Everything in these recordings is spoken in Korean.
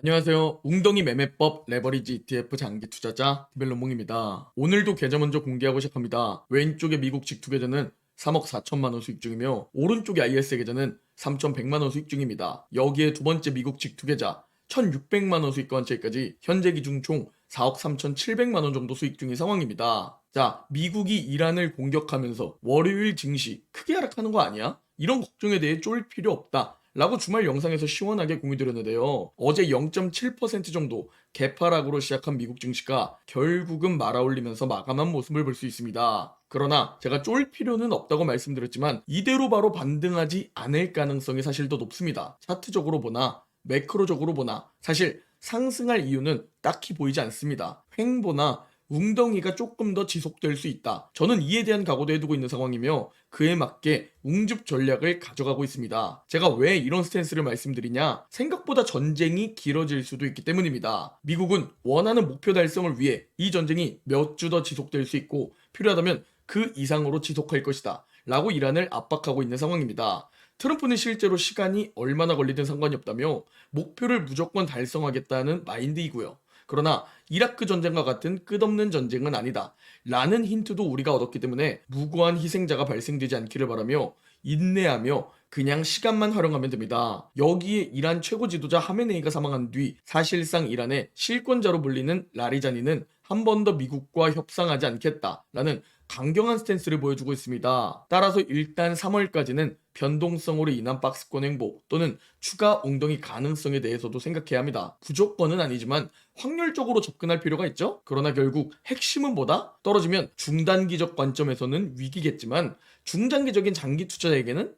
안녕하세요. 웅덩이 매매법 레버리지 ETF 장기 투자자 디벨로몽입니다. 오늘도 계좌 먼저 공개하고 시작합니다. 왼쪽의 미국 직투계좌는 3억 4천만 원 수익 중이며 오른쪽의 IS 계좌는 3,100만 원 수익 중입니다. 여기에 두 번째 미국 직투계좌 1,600만 원 수익과 한 채까지 현재 기준 총 4억 3,700만 원 정도 수익 중인 상황입니다. 자, 미국이 이란을 공격하면서 월요일 증시 크게 하락하는 거 아니야? 이런 걱정에 대해 쫄 필요 없다. 라고 주말 영상에서 시원하게 공유드렸는데요. 어제 0.7% 정도 개파락으로 시작한 미국 증시가 결국은 말아올리면서 마감한 모습을 볼 수 있습니다. 그러나 제가 쫄 필요는 없다고 말씀드렸지만 이대로 바로 반등하지 않을 가능성이 사실 더 높습니다. 차트적으로 보나 매크로적으로 보나 사실 상승할 이유는 딱히 보이지 않습니다. 횡보나 웅덩이가 조금 더 지속될 수 있다. 저는 이에 대한 각오도 해두고 있는 상황이며 그에 맞게 웅줍 전략을 가져가고 있습니다. 제가 왜 이런 스탠스를 말씀드리냐? 생각보다 전쟁이 길어질 수도 있기 때문입니다. 미국은 원하는 목표 달성을 위해 이 전쟁이 몇 주 더 지속될 수 있고 필요하다면 그 이상으로 지속할 것이다. 라고 이란을 압박하고 있는 상황입니다. 트럼프는 실제로 시간이 얼마나 걸리든 상관이 없다며 목표를 무조건 달성하겠다는 마인드이고요. 그러나 이라크 전쟁과 같은 끝없는 전쟁은 아니다. 라는 힌트도 우리가 얻었기 때문에 무고한 희생자가 발생되지 않기를 바라며 인내하며 그냥 시간만 활용하면 됩니다. 여기에 이란 최고 지도자 하메네이가 사망한 뒤 사실상 이란의 실권자로 불리는 라리자니는 한 번 더 미국과 협상하지 않겠다라는 강경한 스탠스를 보여주고 있습니다. 따라서 일단 3월까지는 변동성으로 인한 박스권 횡보 또는 추가 웅덩이 가능성에 대해서도 생각해야 합니다. 무조건은 아니지만 확률적으로 접근할 필요가 있죠. 그러나 결국 핵심은 뭐다? 떨어지면 중단기적 관점에서는 위기겠지만 중장기적인 장기 투자자에게는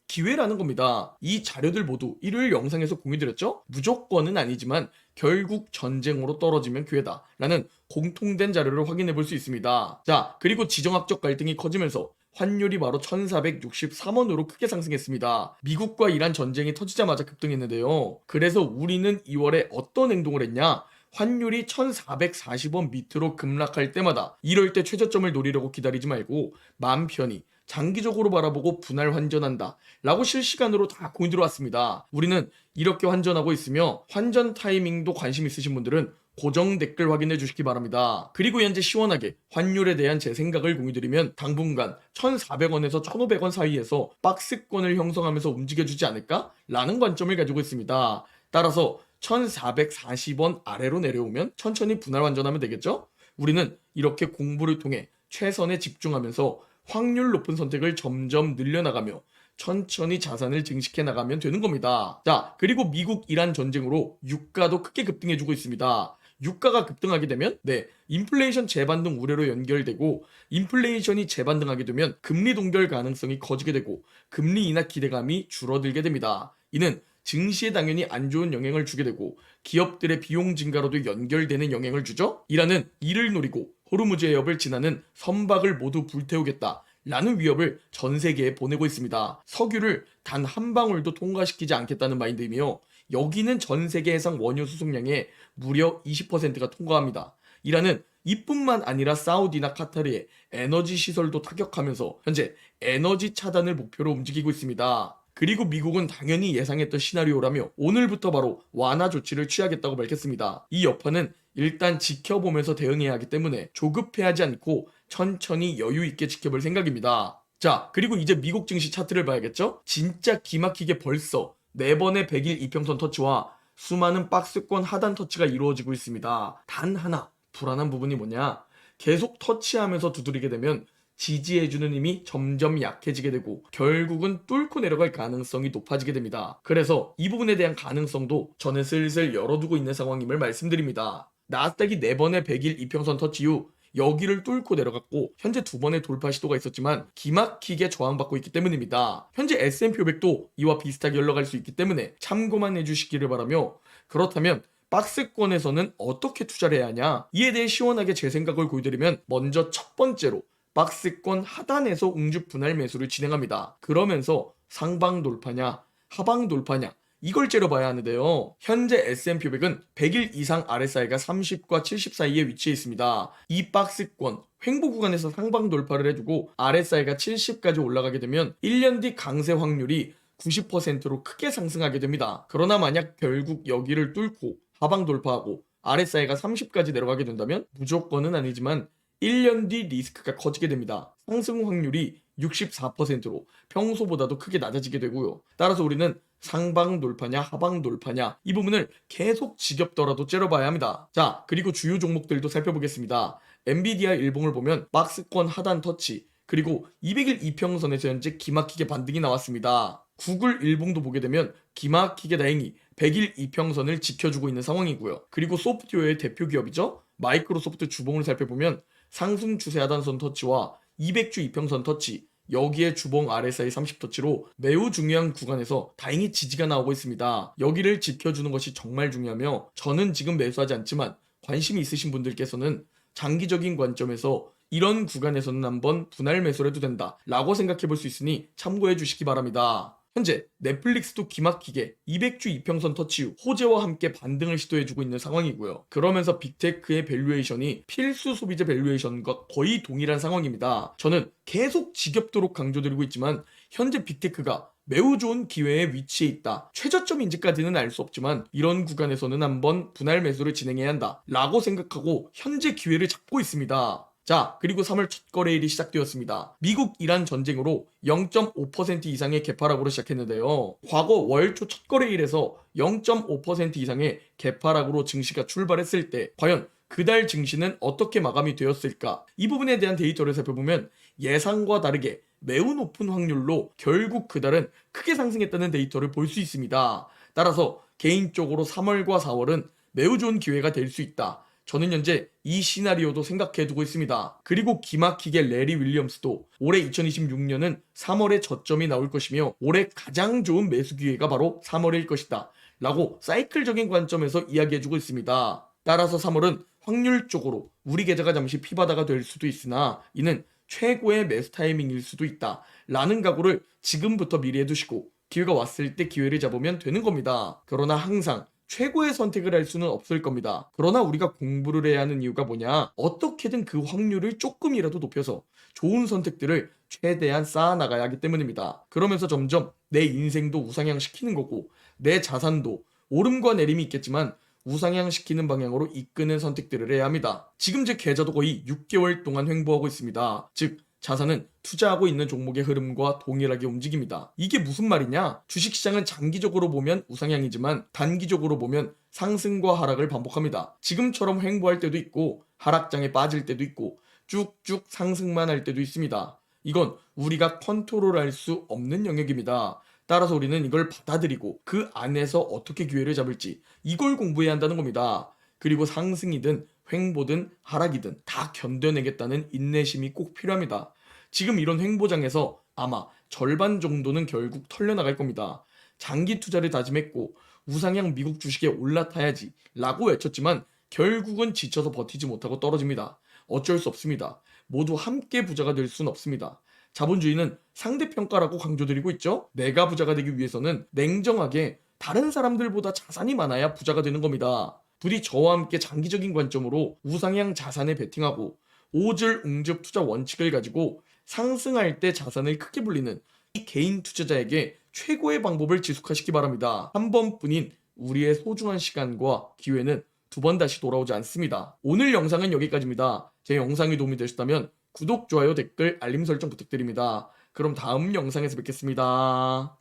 기회라는 겁니다. 이 자료들 모두 일요일 영상에서 공유드렸죠? 무조건은 아니지만 결국 전쟁으로 떨어지면 기회다 라는 공통된 자료를 확인해 볼 수 있습니다. 자, 그리고 지정학적 갈등이 커지면서 환율이 바로 1463원으로 크게 상승했습니다. 미국과 이란 전쟁이 터지자마자 급등했는데요. 그래서 우리는 2월에 어떤 행동을 했냐? 환율이 1440원 밑으로 급락할 때마다 이럴 때 최저점을 노리려고 기다리지 말고 마음 편히 장기적으로 바라보고 분할 환전한다 라고 실시간으로 다 공유 들어왔습니다. 우리는 이렇게 환전하고 있으며 환전 타이밍도 관심 있으신 분들은 고정 댓글 확인해 주시기 바랍니다. 그리고 현재 시원하게 환율에 대한 제 생각을 공유드리면 당분간 1,400원에서 1,500원 사이에서 박스권을 형성하면서 움직여주지 않을까? 라는 관점을 가지고 있습니다. 따라서 1,440원 아래로 내려오면 천천히 분할 환전하면 되겠죠? 우리는 이렇게 공부를 통해 최선에 집중하면서 확률 높은 선택을 점점 늘려나가며 천천히 자산을 증식해 나가면 되는 겁니다. 자, 그리고 미국 이란 전쟁으로 유가도 크게 급등해주고 있습니다. 유가가 급등하게 되면 인플레이션 재반등 우려로 연결되고 인플레이션이 재반등하게 되면 금리 동결 가능성이 커지게 되고 금리 인하 기대감이 줄어들게 됩니다. 이는 증시에 당연히 안 좋은 영향을 주게 되고 기업들의 비용 증가로도 연결되는 영향을 주죠. 이란은 이를 노리고 호르무즈 해협을 지나는 선박을 모두 불태우겠다 라는 위협을 전 세계에 보내고 있습니다. 석유를 단 한 방울도 통과시키지 않겠다는 마인드이며 여기는 전 세계 해상 원유 수송량의 무려 20%가 통과합니다. 이란은 이뿐만 아니라 사우디나 카타르의 에너지 시설도 타격하면서 현재 에너지 차단을 목표로 움직이고 있습니다. 그리고 미국은 당연히 예상했던 시나리오라며 오늘부터 바로 완화 조치를 취하겠다고 밝혔습니다. 이 여파는 일단 지켜보면서 대응해야 하기 때문에 조급해하지 않고 천천히 여유 있게 지켜볼 생각입니다. 자, 그리고 이제 미국 증시 차트를 봐야겠죠? 진짜 기막히게 벌써 4번의 100일 이평선 터치와 수많은 박스권 하단 터치가 이루어지고 있습니다. 단 하나 불안한 부분이 뭐냐? 계속 터치하면서 두드리게 되면 지지해주는 힘이 점점 약해지게 되고 결국은 뚫고 내려갈 가능성이 높아지게 됩니다. 그래서 이 부분에 대한 가능성도 저는 슬슬 열어두고 있는 상황임을 말씀드립니다. 나스닥이 4번의 100일 이평선 터치 후 여기를 뚫고 내려갔고 현재 2번의 돌파 시도가 있었지만 기막히게 저항받고 있기 때문입니다. 현재 S&P 500도 이와 비슷하게 흘러갈 수 있기 때문에 참고만 해주시기를 바라며 그렇다면 박스권에서는 어떻게 투자를 해야 하냐? 이에 대해 시원하게 제 생각을 보여드리면 먼저 첫 번째로 박스권 하단에서 웅줍 분할 매수를 진행합니다. 그러면서 상방 돌파냐 하방 돌파냐 이걸 째려봐야 하는데요. 현재 S&P 500은 100일 이상 RSI가 30과 70 사이에 위치해 있습니다. 이 박스권 횡보 구간에서 상방 돌파를 해주고 RSI가 70까지 올라가게 되면 1년 뒤 강세 확률이 90%로 크게 상승하게 됩니다. 그러나 만약 결국 여기를 뚫고 하방 돌파하고 RSI가 30까지 내려가게 된다면 무조건은 아니지만 1년 뒤 리스크가 커지게 됩니다. 상승 확률이 64%로 평소보다도 크게 낮아지게 되고요. 따라서 우리는 상방 돌파냐 하방 돌파냐 이 부분을 계속 지겹더라도 째려봐야 합니다. 자, 그리고 주요 종목들도 살펴보겠습니다. 엔비디아 일봉을 보면 박스권 하단 터치, 그리고 200일 이평선에서 현재 기막히게 반등이 나왔습니다. 구글 일봉도 보게 되면 기막히게 다행히 100일 이평선을 지켜주고 있는 상황이고요. 그리고 소프트웨어의 대표 기업이죠. 마이크로소프트 주봉을 살펴보면 상승 추세 하단선 터치와 200주 이평선 터치, 여기에 주봉 RSI 30터치로 매우 중요한 구간에서 다행히 지지가 나오고 있습니다. 여기를 지켜주는 것이 정말 중요하며 저는 지금 매수하지 않지만 관심이 있으신 분들께서는 장기적인 관점에서 이런 구간에서는 한번 분할 매수를 해도 된다 라고 생각해 볼 수 있으니 참고해 주시기 바랍니다. 현재 넷플릭스도 기막히게 200주 이평선 터치 후 호재와 함께 반등을 시도해주고 있는 상황이고요. 그러면서 빅테크의 밸류에이션이 필수 소비재 밸류에이션과 거의 동일한 상황입니다. 저는 계속 지겹도록 강조드리고 있지만 현재 빅테크가 매우 좋은 기회에 위치해 있다. 최저점인지까지는 알 수 없지만 이런 구간에서는 한번 분할 매수를 진행해야 한다 라고 생각하고 현재 기회를 잡고 있습니다. 자, 그리고 3월 첫 거래일이 시작되었습니다. 미국 이란 전쟁으로 0.5% 이상의 개파락으로 시작했는데요. 과거 월초 첫 거래일에서 0.5% 이상의 개파락으로 증시가 출발했을 때 과연 그달 증시는 어떻게 마감이 되었을까? 이 부분에 대한 데이터를 살펴보면 예상과 다르게 매우 높은 확률로 결국 그달은 크게 상승했다는 데이터를 볼 수 있습니다. 따라서 개인적으로 3월과 4월은 매우 좋은 기회가 될 수 있다. 저는 현재 이 시나리오도 생각해두고 있습니다. 그리고 기막히게 레리 윌리엄스도 올해 2026년은 3월에 저점이 나올 것이며 올해 가장 좋은 매수 기회가 바로 3월일 것이다 라고 사이클적인 관점에서 이야기해주고 있습니다. 따라서 3월은 확률적으로 우리 계좌가 잠시 피바다가 될 수도 있으나 이는 최고의 매수 타이밍일 수도 있다 라는 각오를 지금부터 미리 해두시고 기회가 왔을 때 기회를 잡으면 되는 겁니다. 그러나 항상 최고의 선택을 할 수는 없을 겁니다. 그러나 우리가 공부를 해야 하는 이유가 뭐냐? 어떻게든 그 확률을 조금이라도 높여서 좋은 선택들을 최대한 쌓아나가야 하기 때문입니다. 그러면서 점점 내 인생도 우상향 시키는 거고 내 자산도 오름과 내림이 있겠지만 우상향 시키는 방향으로 이끄는 선택들을 해야 합니다. 지금 제 계좌도 거의 6개월 동안 횡보하고 있습니다. 즉 자산은 투자하고 있는 종목의 흐름과 동일하게 움직입니다. 이게 무슨 말이냐? 주식시장은 장기적으로 보면 우상향이지만 단기적으로 보면 상승과 하락을 반복합니다. 지금처럼 횡보할 때도 있고 하락장에 빠질 때도 있고 쭉쭉 상승만 할 때도 있습니다. 이건 우리가 컨트롤할 수 없는 영역입니다. 따라서 우리는 이걸 받아들이고 그 안에서 어떻게 기회를 잡을지 이걸 공부해야 한다는 겁니다. 그리고 상승이든 횡보든 하락이든 다 견뎌내겠다는 인내심이 꼭 필요합니다. 지금 이런 횡보장에서 아마 절반 정도는 결국 털려나갈 겁니다. 장기 투자를 다짐했고 우상향 미국 주식에 올라타야지 라고 외쳤지만 결국은 지쳐서 버티지 못하고 떨어집니다. 어쩔 수 없습니다. 모두 함께 부자가 될 수는 없습니다. 자본주의는 상대평가라고 강조드리고 있죠. 내가 부자가 되기 위해서는 냉정하게 다른 사람들보다 자산이 많아야 부자가 되는 겁니다. 부디 저와 함께 장기적인 관점으로 우상향 자산에 베팅하고 오즐웅접 투자 원칙을 가지고 상승할 때 자산을 크게 불리는 이 개인 투자자에게 최고의 방법을 지속하시기 바랍니다. 한 번뿐인 우리의 소중한 시간과 기회는 두 번 다시 돌아오지 않습니다. 오늘 영상은 여기까지입니다. 제 영상이 도움이 되셨다면 구독, 좋아요, 댓글, 알림 설정 부탁드립니다. 그럼 다음 영상에서 뵙겠습니다.